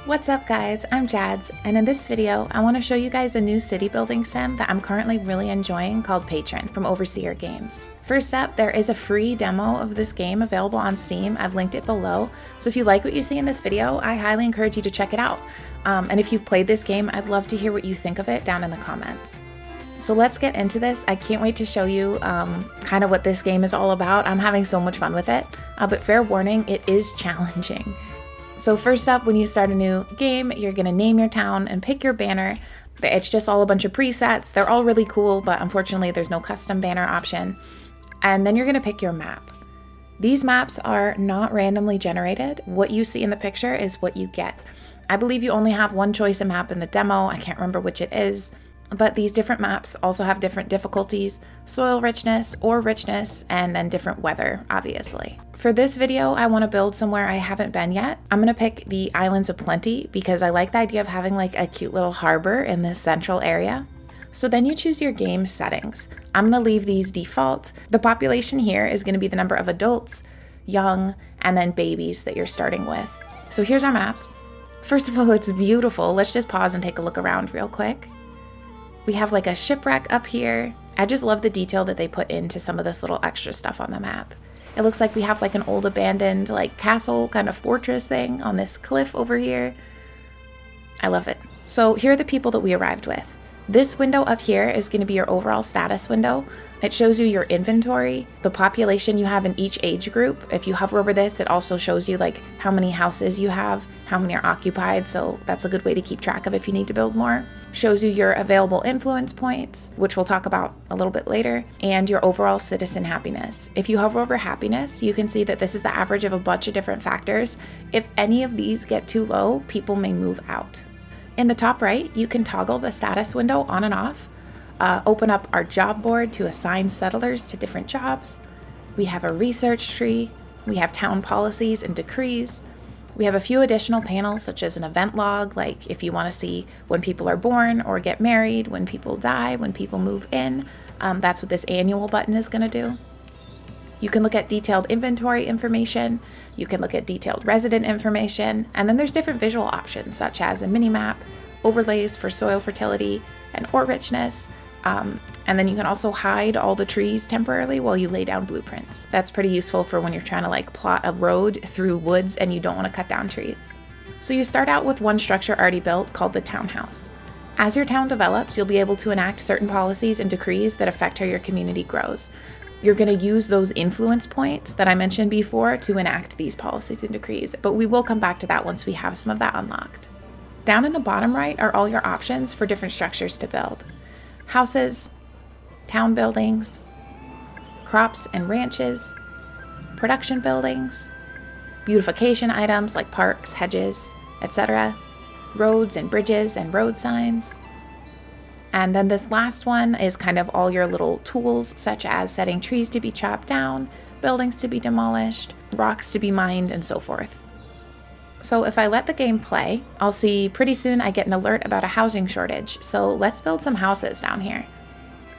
What's up guys, I'm Jads, and in this video I want to show you guys a new city building sim that I'm currently really enjoying called Patron from Overseer Games. First up, there is a free demo of this game available on Steam. I've linked it below, so if you like what you see in this video, I highly encourage you to check it out. And if you've played this game, I'd love to hear what you think of it down in the comments. So let's get into this. I can't wait to show you kind of what this game is all about. I'm having so much fun with it, but fair warning, it is challenging. So first up, when you start a new game, you're gonna name your town and pick your banner. It's just all a bunch of presets. They're all really cool, but unfortunately there's no custom banner option. And then you're gonna pick your map. These maps are not randomly generated. What you see in the picture is what you get. I believe you only have one choice of map in the demo. I can't remember which it is. But these different maps also have different difficulties, soil richness or richness, and then different weather, obviously. For this video, I want to build somewhere I haven't been yet. I'm going to pick the Islands of Plenty because I like the idea of having like a cute little harbor in this central area. So then you choose your game settings. I'm going to leave these default. The population here is going to be the number of adults, young, and then babies that you're starting with. So here's our map. First of all, it's beautiful. Let's just pause and take a look around real quick. We have like a shipwreck up here. I just love the detail that they put into some of this little extra stuff on the map. It looks like we have like an old abandoned like castle kind of fortress thing on this cliff over here. I love it. So here are the people that we arrived with. This window up here is going to be your overall status window. It shows you your inventory, the population you have in each age group. If you hover over this, it also shows you like how many houses you have, how many are occupied, so that's a good way to keep track of if you need to build more. Shows you your available influence points, which we'll talk about a little bit later, and your overall citizen happiness. If you hover over happiness, you can see that this is the average of a bunch of different factors. If any of these get too low, people may move out. In the top right, you can toggle the status window on and off. Open up our job board to assign settlers to different jobs. We have a research tree. We have town policies and decrees. We have a few additional panels such as an event log, like if you want to see when people are born or get married, when people die, when people move in. That's what this annual button is going to do. You can look at detailed inventory information. You can look at detailed resident information. And then there's different visual options such as a mini map, overlays for soil fertility and ore richness. And then you can also hide all the trees temporarily while you lay down blueprints. That's pretty useful for when you're trying to like plot a road through woods and you don't want to cut down trees. So you start out with one structure already built called the townhouse. As your town develops, you'll be able to enact certain policies and decrees that affect how your community grows. You're going to use those influence points that I mentioned before to enact these policies and decrees, but we will come back to that once we have some of that unlocked. Down in the bottom right are all your options for different structures to build. Houses, town buildings, crops and ranches, production buildings, beautification items like parks, hedges, etc., roads and bridges and road signs. And then this last one is kind of all your little tools, such as setting trees to be chopped down, buildings to be demolished, rocks to be mined, and so forth. So if I let the game play, I'll see pretty soon I get an alert about a housing shortage. So let's build some houses down here.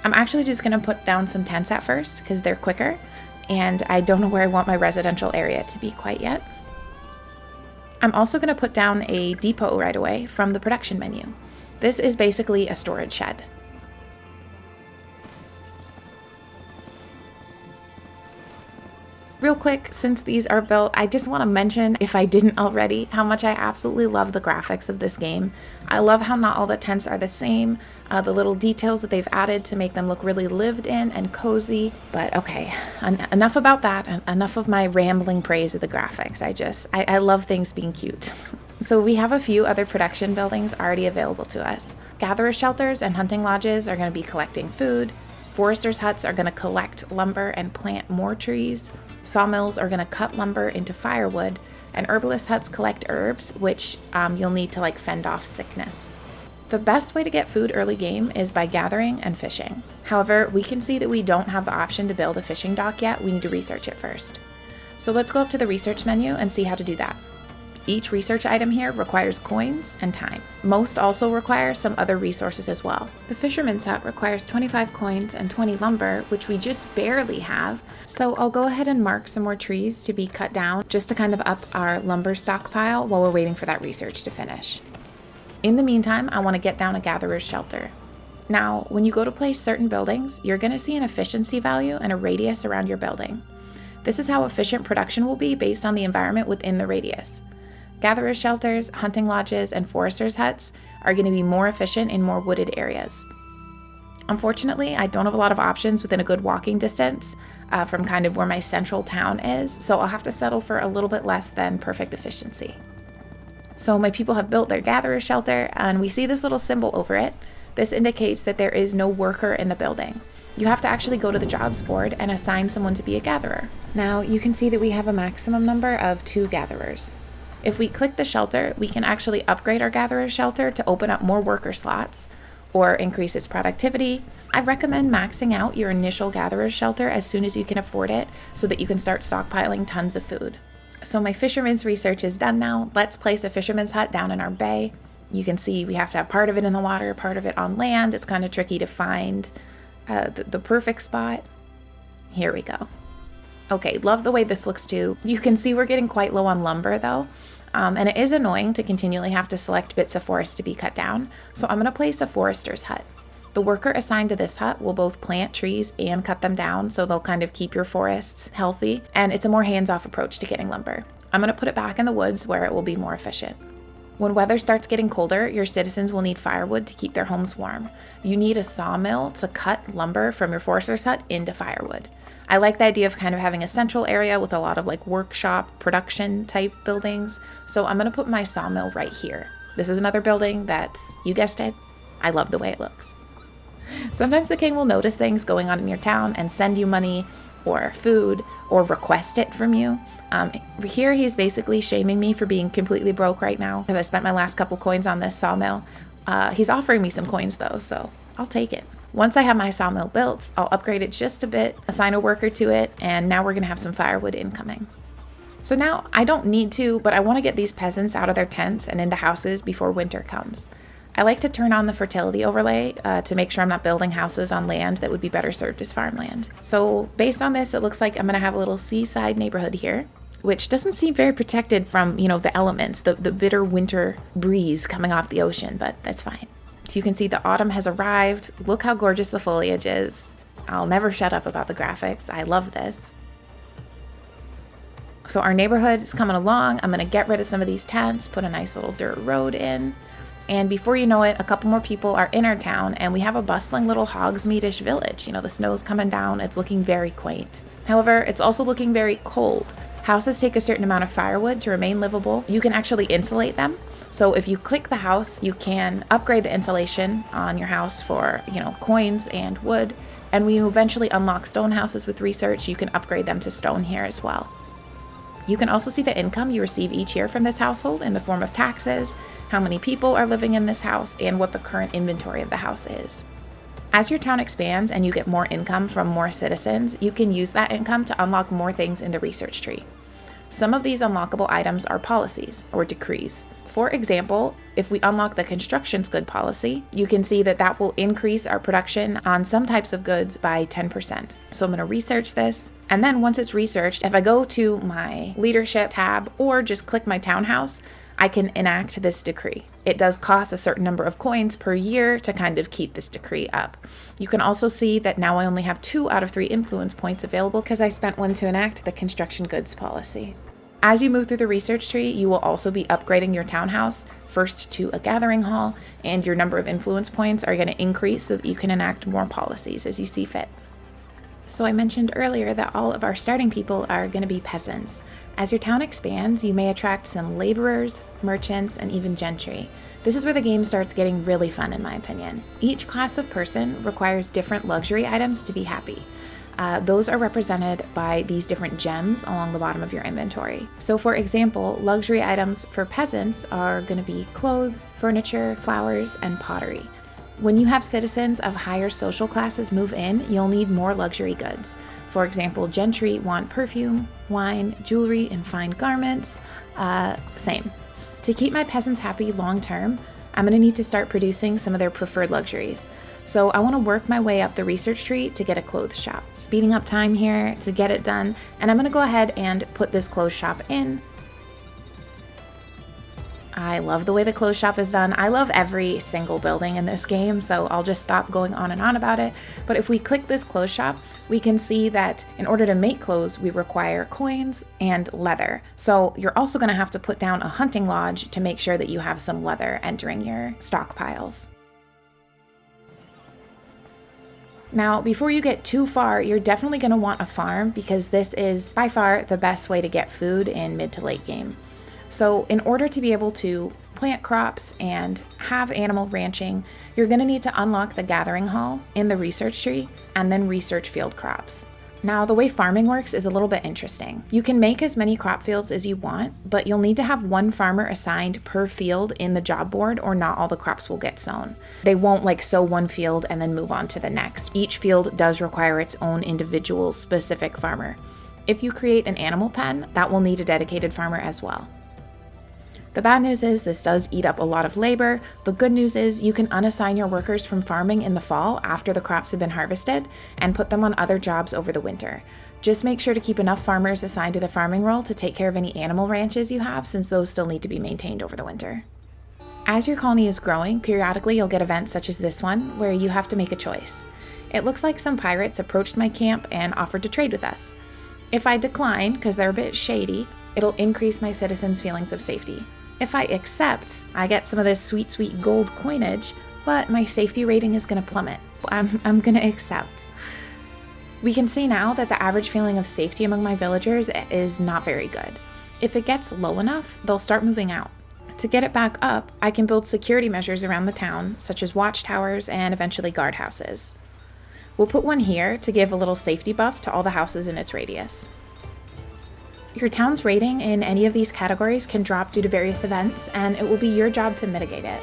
I'm actually just going to put down some tents at first because they're quicker, and I don't know where I want my residential area to be quite yet. I'm also going to put down a depot right away from the production menu. This is basically a storage shed. Real quick, since these are built, I just want to mention, if I didn't already, how much I absolutely love the graphics of this game. I love how not all the tents are the same, the little details that they've added to make them look really lived in and cozy. But okay, enough about that, enough of my rambling praise of the graphics. I love things being cute. So we have a few other production buildings already available to us. Gatherer shelters and hunting lodges are going to be collecting food. Foresters' huts are going to collect lumber and plant more trees. Sawmills are going to cut lumber into firewood, and herbalist huts collect herbs, which you'll need to like fend off sickness. The best way to get food early game is by gathering and fishing. However, we can see that we don't have the option to build a fishing dock yet. We need to research it first. So let's go up to the research menu and see how to do that. Each research item here requires coins and time. Most also require some other resources as well. The fisherman's hut requires 25 coins and 20 lumber, which we just barely have. So I'll go ahead and mark some more trees to be cut down just to kind of up our lumber stockpile while we're waiting for that research to finish. In the meantime, I want to get down a gatherer's shelter. Now, when you go to place certain buildings, you're going to see an efficiency value and a radius around your building. This is how efficient production will be based on the environment within the radius. Gatherers' shelters, hunting lodges, and foresters' huts are going to be more efficient in more wooded areas. Unfortunately, I don't have a lot of options within a good walking distance from kind of where my central town is, so I'll have to settle for a little bit less than perfect efficiency. So my people have built their gatherer shelter, and we see this little symbol over it. This indicates that there is no worker in the building. You have to actually go to the jobs board and assign someone to be a gatherer. Now you can see that we have a maximum number of 2 gatherers. If we click the shelter, we can actually upgrade our gatherer shelter to open up more worker slots or increase its productivity. I recommend maxing out your initial gatherer shelter as soon as you can afford it so that you can start stockpiling tons of food. So my fisherman's research is done now. Let's place a fisherman's hut down in our bay. You can see we have to have part of it in the water, part of it on land. It's kind of tricky to find the perfect spot. Here we go. Okay, love the way this looks too. You can see we're getting quite low on lumber though. And it is annoying to continually have to select bits of forest to be cut down. So I'm gonna place a forester's hut. The worker assigned to this hut will both plant trees and cut them down, so they'll kind of keep your forests healthy. And it's a more hands-off approach to getting lumber. I'm gonna put it back in the woods where it will be more efficient. When weather starts getting colder, your citizens will need firewood to keep their homes warm. You need a sawmill to cut lumber from your forester's hut into firewood. I like the idea of kind of having a central area with a lot of like workshop production type buildings. So I'm gonna put my sawmill right here. This is another building that, you guessed it, I love the way it looks. Sometimes the king will notice things going on in your town and send you money or food or request it from you. Here he's basically shaming me for being completely broke right now because I spent my last couple coins on this sawmill. He's offering me some coins though, so I'll take it. Once I have my sawmill built, I'll upgrade it just a bit, assign a worker to it, and now we're gonna have some firewood incoming. So now I don't need to, but I wanna get these peasants out of their tents and into houses before winter comes. I like to turn on the fertility overlay to make sure I'm not building houses on land that would be better served as farmland. So based on this, it looks like I'm gonna have a little seaside neighborhood here, which doesn't seem very protected from, the elements, the bitter winter breeze coming off the ocean, but that's fine. So you can see the autumn has arrived. Look how gorgeous the foliage is. I'll never shut up about the graphics. I love this. So our neighborhood is coming along. I'm gonna get rid of some of these tents, put a nice little dirt road in. And before you know it, a couple more people are in our town and we have a bustling little Hogsmeade-ish village. The snow's coming down. It's looking very quaint. However, it's also looking very cold. Houses take a certain amount of firewood to remain livable. You can actually insulate them. So if you click the house, you can upgrade the insulation on your house for, coins and wood. And when you eventually unlock stone houses with research, you can upgrade them to stone here as well. You can also see the income you receive each year from this household in the form of taxes, how many people are living in this house, and what the current inventory of the house is. As your town expands and you get more income from more citizens, you can use that income to unlock more things in the research tree. Some of these unlockable items are policies or decrees. For example, if we unlock the construction's good policy, you can see that will increase our production on some types of goods by 10%. So I'm going to research this. And then once it's researched, if I go to my leadership tab or just click my townhouse, I can enact this decree. It does cost a certain number of coins per year to kind of keep this decree up. You can also see that now I only have 2 out of 3 influence points available because I spent 1 to enact the construction goods policy. As you move through the research tree, you will also be upgrading your townhouse, first to a gathering hall, and your number of influence points are going to increase so that you can enact more policies as you see fit. So I mentioned earlier that all of our starting people are going to be peasants. As your town expands, you may attract some laborers, merchants, and even gentry. This is where the game starts getting really fun in my opinion. Each class of person requires different luxury items to be happy. Those are represented by these different gems along the bottom of your inventory. So for example, luxury items for peasants are going to be clothes, furniture, flowers, and pottery. When you have citizens of higher social classes move in, you'll need more luxury goods. For example, gentry want perfume, wine, jewelry, and fine garments. Same. To keep my peasants happy long term, I'm going to need to start producing some of their preferred luxuries. So I want to work my way up the research tree to get a clothes shop. Speeding up time here to get it done, and I'm going to go ahead and put this clothes shop in. I love the way the clothes shop is done. I love every single building in this game, so I'll just stop going on and on about it. But if we click this clothes shop, we can see that in order to make clothes, we require coins and leather. So you're also going to have to put down a hunting lodge to make sure that you have some leather entering your stockpiles. Now, before you get too far, you're definitely going to want a farm because this is by far the best way to get food in mid to late game. So in order to be able to plant crops and have animal ranching, you're going to need to unlock the gathering hall in the research tree and then research field crops. Now, the way farming works is a little bit interesting. You can make as many crop fields as you want, but you'll need to have one farmer assigned per field in the job board or not all the crops will get sown. They won't sow one field and then move on to the next. Each field does require its own individual specific farmer. If you create an animal pen, that will need a dedicated farmer as well. The bad news is this does eat up a lot of labor. The good news is you can unassign your workers from farming in the fall after the crops have been harvested and put them on other jobs over the winter. Just make sure to keep enough farmers assigned to the farming role to take care of any animal ranches you have, since those still need to be maintained over the winter. As your colony is growing, periodically you'll get events such as this one where you have to make a choice. It looks like some pirates approached my camp and offered to trade with us. If I decline, because they're a bit shady, it'll increase my citizens' feelings of safety. If I accept, I get some of this sweet, sweet gold coinage, but my safety rating is going to plummet. I'm going to accept. We can see now that the average feeling of safety among my villagers is not very good. If it gets low enough, they'll start moving out. To get it back up, I can build security measures around the town, such as watchtowers and eventually guardhouses. We'll put one here to give a little safety buff to all the houses in its radius. Your town's rating in any of these categories can drop due to various events, and it will be your job to mitigate it.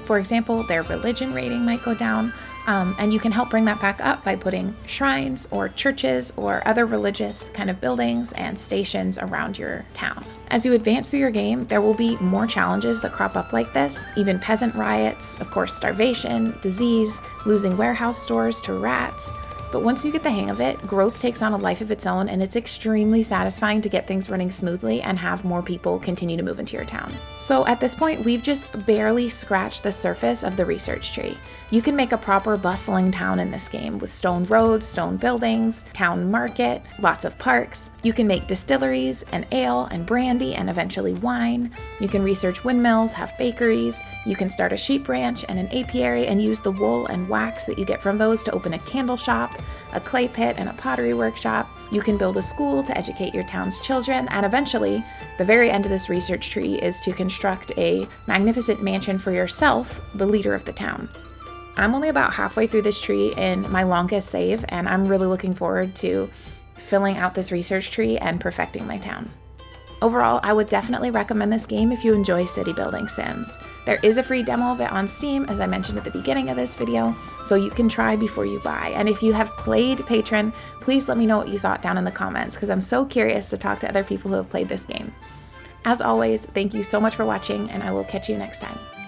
For example, their religion rating might go down, and you can help bring that back up by putting shrines or churches or other religious kind of buildings and stations around your town. As you advance through your game, there will be more challenges that crop up like this, even peasant riots, of course starvation, disease, losing warehouse stores to rats. But once you get the hang of it, growth takes on a life of its own, and it's extremely satisfying to get things running smoothly and have more people continue to move into your town. So at this point, we've just barely scratched the surface of the research tree. You can make a proper bustling town in this game with stone roads, stone buildings, town market, lots of parks. You can make distilleries and ale and brandy and eventually wine. You can research windmills, have bakeries. You can start a sheep ranch and an apiary and use the wool and wax that you get from those to open a candle shop, a clay pit, and a pottery workshop. You can build a school to educate your town's children, and eventually, the very end of this research tree is to construct a magnificent mansion for yourself, the leader of the town. I'm only about halfway through this tree in my longest save, and I'm really looking forward to filling out this research tree and perfecting my town. Overall, I would definitely recommend this game if you enjoy city building sims. There is a free demo of it on Steam, as I mentioned at the beginning of this video, so you can try before you buy. And if you have played Patron, please let me know what you thought down in the comments, because I'm so curious to talk to other people who have played this game. As always, thank you so much for watching, and I will catch you next time.